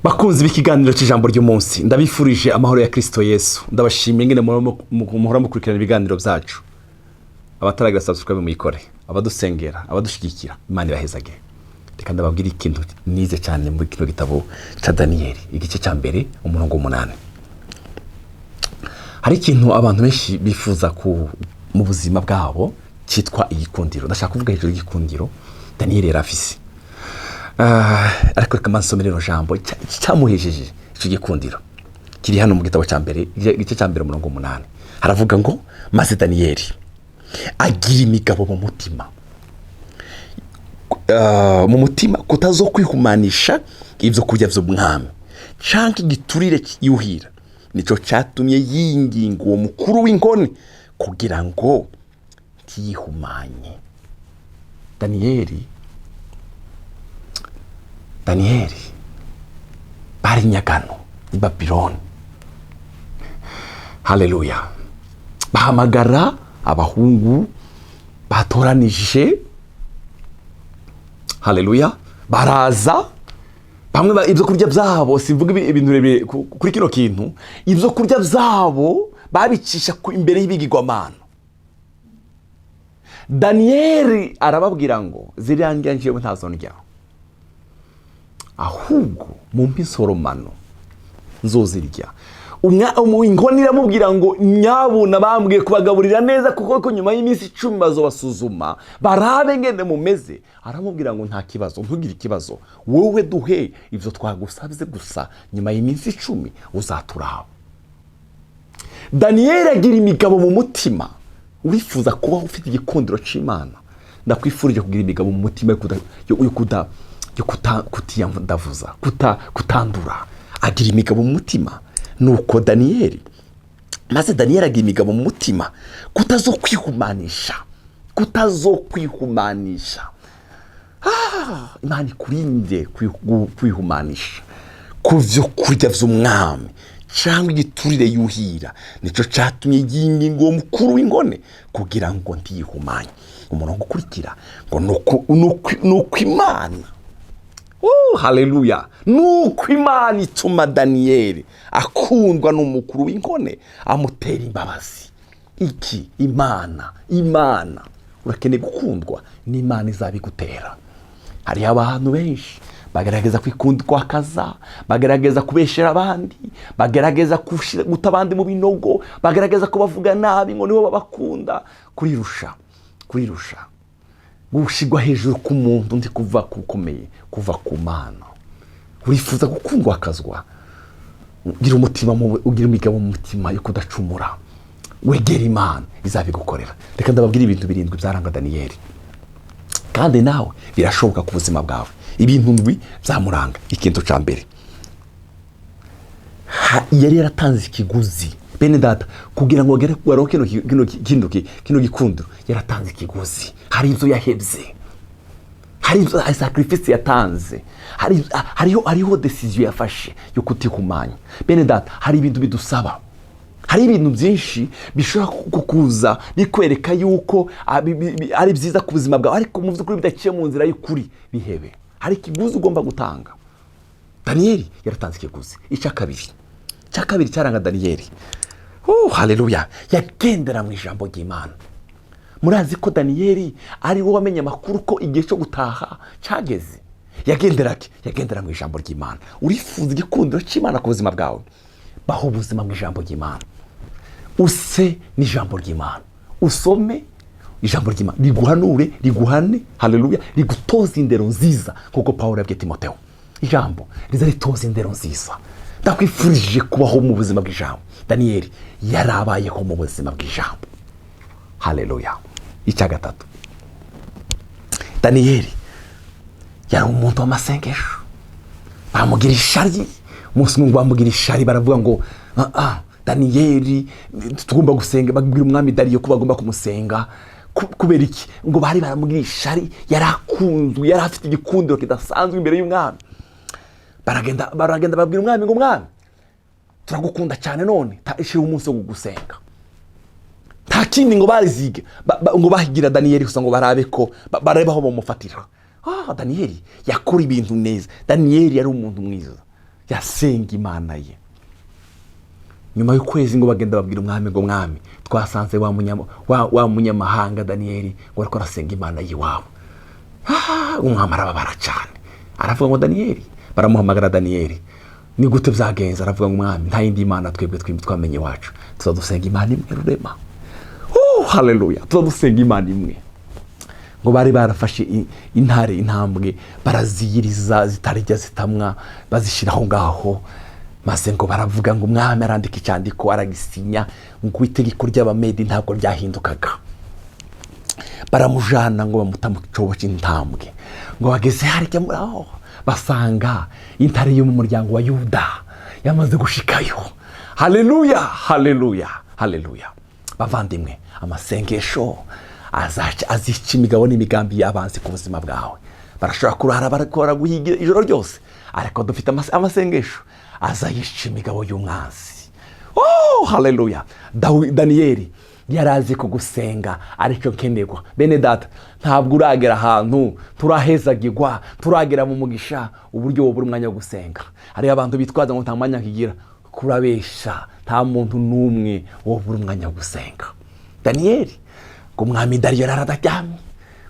bakunzi b'ikiganiro cy'ijambo ry'umunsi ndabifurije amahoro ya Kristo Yesu. Ndabashimiye ngene muhora mukurikirana ibiganiro byacu. Abataragira subscribe muyikore, abadusengera, abadushigikira, Imana irahezage. Reka ndababwira ikintu nize cyane muri kino gitabo cya Daniyeli, igice cya mbere umurongo 8. Hari ikintu abantu benshi bifuza mu buzima bwabo cyitwa igikundiro. Ndashaka kuvuga hejuru y'igikundiro Daniyeli yarafise. Ariko reka mansomere no jambo cyamuhejeje icyo gikundiro kiri hano mu gitabo cya mbere igice cya mbere umurongo 8. Haravuga ngo maze Daniyeli agira imigabo mu mutima kutazokwihumanisha ibyo kurya by'umwami canke igiturire yuhira. Nico cyatumye yinginga uwo mukuru w'inkone kugira ngo ntiyihumanye. Daniyeli bari nyagano i Babyloni. Haleluya. Bahamagara abahungu batoranije. Haleluya. Baraza bamwe ibyo kurya byabo, simvuga ibintu birebire kuri kino kintu, ibyo kurya byabo babicisha imbere y'ibigirwamana. Daniyeli arababwira ngo ziriyangira njewe ntazondya, ahubwo mu mpisoromano nzozirya. Inkoni iramubwira ngo nyabuna bambwiye kubagaburira neza kuko nyuma y'iminsi 10 bazobasuzuma barabe ngene mumeze. Aramubwira ngo nta kibazo, ntugire ikibazo, wowe duhe ivyo twagusabye gusa, nyuma y'iminsi 10 uzaturaba. Daniyeli agira imigabo mu mutima. Urifuza kuba ufite igikundiro c'Imana, ndakwifurije kugira imigabo mu mutima kutandura. Agira imigabo mu mutima. Nuko Daniyeli, maze Daniyeli agira imigabo mu mutima kutazokwihumanisha. Imana ikurinde kwihumanisha kuvyo kurya vy'umwami cyangwa igiturire yuhira. Nico cyatumye yinginga uwo mukuru w'ingone kugira ngo ntiyihumanye. Umurongo ukurikira ngo nuko Imana, haleluya, nuko Imana ituma Daniyeli akundwa n'umukuru w'inkone amutera imbabazi. Iki Imana urakeneye gukundwa n'Imana izabigutera. Hari abantu benshi bagerageza kwikundwa kaza, bagerageza kubeshera abandi, bagerageza guta abandi mu binogo, bagerageza kubavuga nabi ngo nibo babakunda. Kurirusha gushigwa hejuru ku muntu ndi kuva kukomeye, kuva ku Mana. Urifuza gukundwa kazwa, ugira imigabo mu mutima yo kudacumura, wegera Imana izabigukorera. Reka ndababwira ibintu 7 byaranga Daniyeli, kandi nawe birashoboka ku buzima bwawe. Ibintu 7 byamuranga. Ikintu cya mbere, yari yaratanze ikiguzi. Bene data, kugira ngo agere waronke kino gikundiro yaratanze ikiguzi. Hari ibyo yahebye, hari sacrifice yatanze, hariho decision yafashe yo kutihumanya. Bene data, hari ibintu bidusaba, hari ibintu byinshi bishobora kukuza bikwereka yuko ari byiza ku buzima bwawe, ariko mu by'ukuri bidaciye mu nzira y'ukuri bihebe. Hari ikiguzi ugomba gutanga. Daniyeli yaratanze ikiguzi. Icya kabiri cyaranga Daniyeli, haleluya, yagendera mu ijambo ry'Imana. Murazi ko Daniyeli ari wo wamenye amakuru ko igihe cyo gutaha cyageze. Yagendera mu ijambo ry'Imana. Urifuza igikundiro cy'Imana ku buzima bwawe, baho ubuzima mu ijambo ry'Imana. Use n'ijambo ry'Imana, usome ijambo ry'Imana, riguhanure, riguhane, haleluya, rigutoza indero nziza kuko Pawulo yabwiye Timoteyo ijambo rizaritoza indero nziza. Ndakwifurije kubaho mu buzima bw'ijambo. Daniyeli yarabayeho mu buzima bw'ijambo. Haleluya. Icya gatatu, Daniyeli yari umuntu w'amasengesho. Bamugira ishari, umunsi umwe bamugira ishari, baravuga ngo Daniyeli tugomba gusenga. Babwira umwami Dariyo ko bagomba kumusenga. Kubera iki? Ngo bari baramugira ishari, yarakunzwe, yari afite igikundiro kidasanzwe imbere y'umwami. Baragenda babwira umwami ngo umwami, turagukunda cyane, none ishira umunsi wo gusenga. Nta kindi ngo barizige ngo bahigira Daniyeli gusa ngo barabe ko barebaho bamufatira. Daniyeli yakora ibintu neza. Daniyeli yari umuntu mwiza, yasenga imana ye. Nyuma y'ukwezi ngo bagenda babwira umwami ngo mwami twasanze wa munyamahanga Daniyeli ngo ariko arasenga imana y'iwabo. Umwami arababara cyane, aravuga ngo Daniyeli, baramuhamagara Daniyeli, ni gute byagenze? Aravuga ngo mwami nta yindi imana twebwe twamenye iwacu, tuzadusenga imana imwe rurema. Haleluya, tuzadusenga imana imwe. Ngo bari barafashe intambwe baraziyiriza zitarijya zitamwa bazishiraho ngaho, maze ngo baravuga ngo umwami arandika icyandiko aragisinya ngo itegeko ry'Abamedi ntabwo ryahindukaga. Baramujana ngo bamuta mu cyobo cy'intambwe, ngo bageze harya muri aho basanga intare yo mu muryango wa Yuda yamaze gushikayo. Haleluya, haleluya, haleluya. Bavandimwe, amasengesho azica imigabo n'imigambi y'abanzi ku buzima bwawe. Barashobora kurara barakora guhiga ijoro ryose, ariko dufite amasengesho azayica imigabo y'umwanzi. Haleluya. Daniyeli yarazi ko gusenga aricyo nkenerwa. Bene data, ntabwo uragera ahantu turahezagirwa, turagera mu mugisha uburyo wo buri mwanya wo gusenga. Hari abantu bitwaza ngo nta mwanya kigira, kurabesha. Nta muntu n'umwe wo buri mwanya wo gusenga. Daniyeli ngo umwami Dariyo yaradaryamye,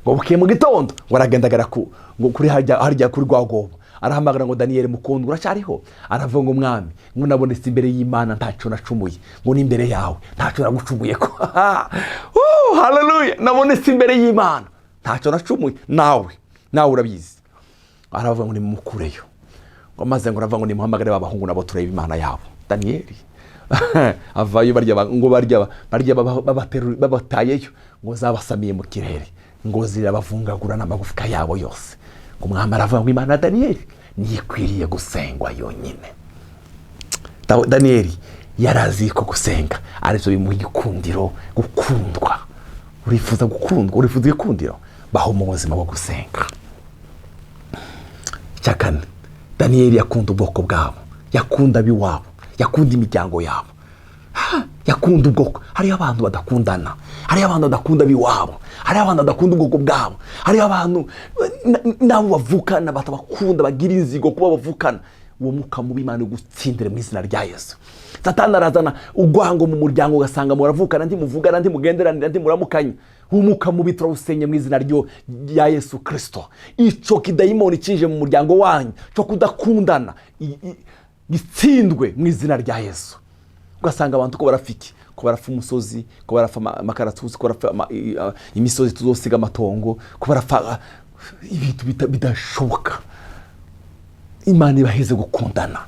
ngo bukiye mu gitondo ngo aragendagara ngo kuri harya kuri rwagobo, arahamagara ngo Daniyeli mukundwa uracyariho? Aravuga ngo mwami, ngo nabonetse imbere y'Imana ntacyo nacumuye, ngo n'imbere yawe ntacyo nagucumuye ko. Haleluya, nabonetse imbere y'Imana ntacyo nacumuye, nawe urabizi. Aravuga ngo nimumukureyo, ngo maze ngo aravuga ngo nimuhamagare babahungu nabo turebe Imana yabo. Daniyeli avayo babatayeyo ngo zabasamiye mu kirere, ngo zirabavungagura n'amagufwa yabo yose. Ngo umwami aravuga ngo Imana Daniyeli niyikwiriye gusengwa yonyine. Daniyeli yarazi ko gusenga aribyo bimuha igikundiro, gukundwa. Urifuza gukundwa, urifuza igikundiro, baho mu buzima bwo gusenga. Cyakane, Daniyeli yakunda ubwoko bwabo, yakunda biwabo, yakunda imiryango yabo, yakunda ubwoko. Hariyo abantu badakundana, hariyo abantu badakunda biwabo, hariyo abantu badakunda ubwoko bwabo, hariyo abantu nabo bavukana batabakunda, bagira inzigo kuba bavukana. Uwo muka mubi Imana gutsindire mu izina rya Yesu. Satani arazana ugwango mu muryango, ugasanga muravukana ntimuvugana, ntimugenderanira, ntimuramukanya. Umuka mubi turawusenye mu izina rya Yesu Kristo. Ico kidayimoni kije mu muryango wanyu cyo kudakundana gitsindwe mu izina rya Yesu. Ugasanga abantu ko barafiki, ko barafa umusozi, ko barafa amakaratusi, ko barafa imisozi tuzosiga amatongo, ko barafa ibintu bidashoboka. Imana ibaheze gukundana.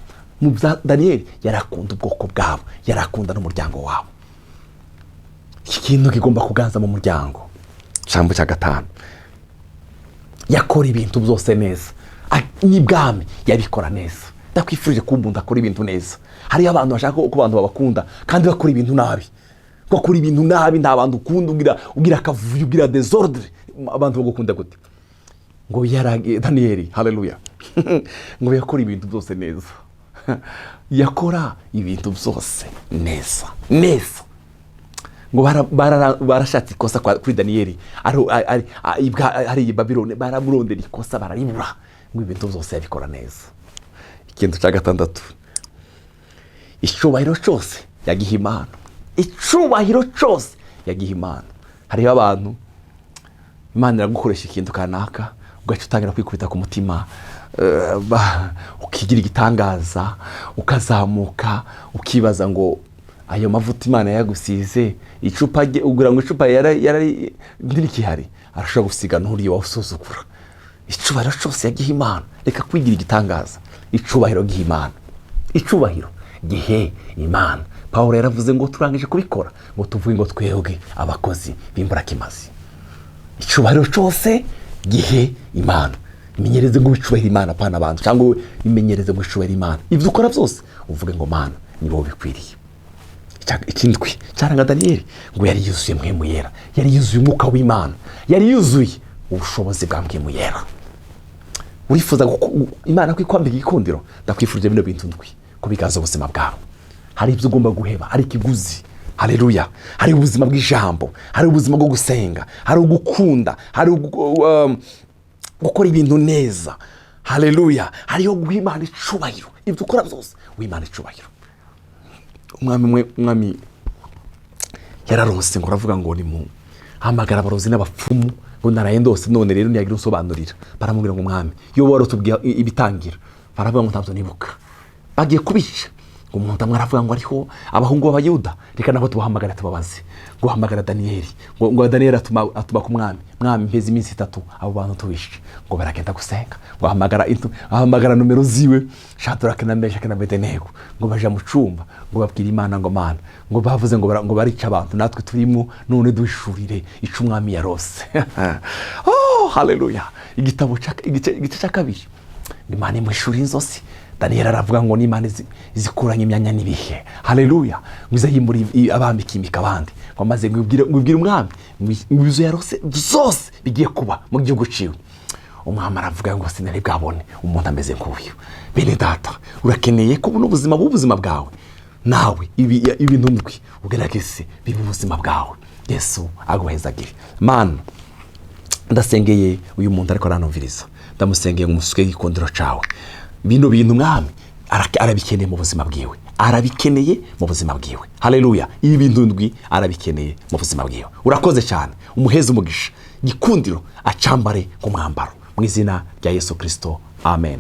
Mu Daniyeli yarakunda ubwoko bwabo, yarakunda n'umuryango wabo. Iki kintu kigomba kuganza mu muryango. Jambo cya gatanu, yakora ibintu byose neza. N'ibwami yabikora neza. Ndakwifurije ko umuntu akora ibintu neza. Hari abantu bashaka ko abantu babakunda kandi bakora ibintu nabi. Bakora ibintu nabi, nta bantu ukunda, ugira akavuyo, ugira desordre. Abantu bagukunda gute? Ngo Daniyeli, haleluya. Ngo yakora ibintu byose neza. Yakora ibintu byose neza. Ngo barashatse ikosa kuri Daniyeli. Ari Babylone baramurondera ikosa bararibura. Ngo ibintu byose yabikora neza. Ikintu cya gatandatu, icyubahiro cyose yagiha Imana. Icyubahiro cyose yagiha Imana. Hariho abantu Imana iragukoresha ikintu kanaka, ugaca utangira kwikubita ku mutima, ukigira igitangaza, ukazamuka, ukibaza ngo ayo mavuta Imana yagusize icupa ugira ngo icupa yari ndirikihari, arashobora gusiga nturi wasuzugura. Icyubahiro cyose yagiha Imana. Reka kwigira igitangaza. Icyubahiro giha Imana. Icyubahiro gihe Imana. Pawulo yaravuze ngo turangije kubikora, ngo tuvuye ngo twebwe abakozi b'imburakimazi. Icyubahiro cyose gihe Imana. Imenyereze ngo wicubahire Imana pana abantu, cyangwa imenyereze ngo wicubahire Imana. Ibyo ukora byose uvuge ngo Mana nibo bikwiriye. Ikindwi cyaranga Daniyeli ngo yari yuzuye mpwemu yera, yari yuzuye umwuka w'Imana, yari yuzuye ubushobozi bwa mpwemu yera. Urifuza Imana kwikwambika igikundiro, ndakwifurije bino bintu ndwi ko bigaza ubuzima bwawe. Hari ibyo ugomba guheba, hari ikiguzi. Haleluya. Hari ubuzima bw'ijambo, hari ubuzima bwo gusenga, hari ugukunda, hari gukora ibintu neza. Haleluya. Hariyo guha Imana icubahiro. ibyo ukora byose w'Imana icubahiro. Umwami yararose ngo aravuga ngo ni mu hamagara abarozi n'abapfumu ngo naraye ndose none rero ntiyagira usobanurira. Baramubwira ngo mwami iyo warotubwiye ibitangira, baravuga ngo ntabyo nibuka. Bagiye kubica ngo umuntu amwe aravuga ngo ariho abahungu b'Abayuda, reka nabo tubahamagara tubabaze. Ngo hamagara Daniyeli, ngo Daniyeli atuma ku mwami mpeze iminsi 3 abo bantu tubishe. Ngo baragenda gusenga, ngo ahamagara numero ziwe Shadraka na Meshaki na Abedenego, ngo baje mu cumba ngo babwira Imana ngo Mana ngo bavuze ngo barica abantu natwe turimo, none dushurire ico umwami yarose. Oh haleluya. Igitabo igice cya 2 Imana imwishura inzozi. Daniyeli aravuga ngo n'Imana izikuranye imyanya n'ibihe. Haleluya. Mwiza yimbura abambikimika abandi. Ngo maze ngubwire umwami ngwizo yarose zose bigiye kuba mu gihugu ciwe. Umwami aravuga ngo sinari bwabone umuntu ameze nk'uyu. Bene data, urakeneye ko buno buzima bw'ubuzima bwawe nawe ibintu ndwi ugerageze bibe ubuzima bwawe. Yesu aguhezagire. Mana ndasengeye uyu muntu ariko aranumviriza, ndamusengeye ngo umusuke igikondero cawe. Bino bintu mwami arabikeneye mu buzima bwiwe, arabikeneye mu buzima bwiwe. Haleluya. Ibi bintu ndwi arabikeneye mu buzima bwiwe. Urakoze cyane, umuheze umugisha, gikundiro acambare ku mwambaro mu izina rya Yesu Kristo. Amen.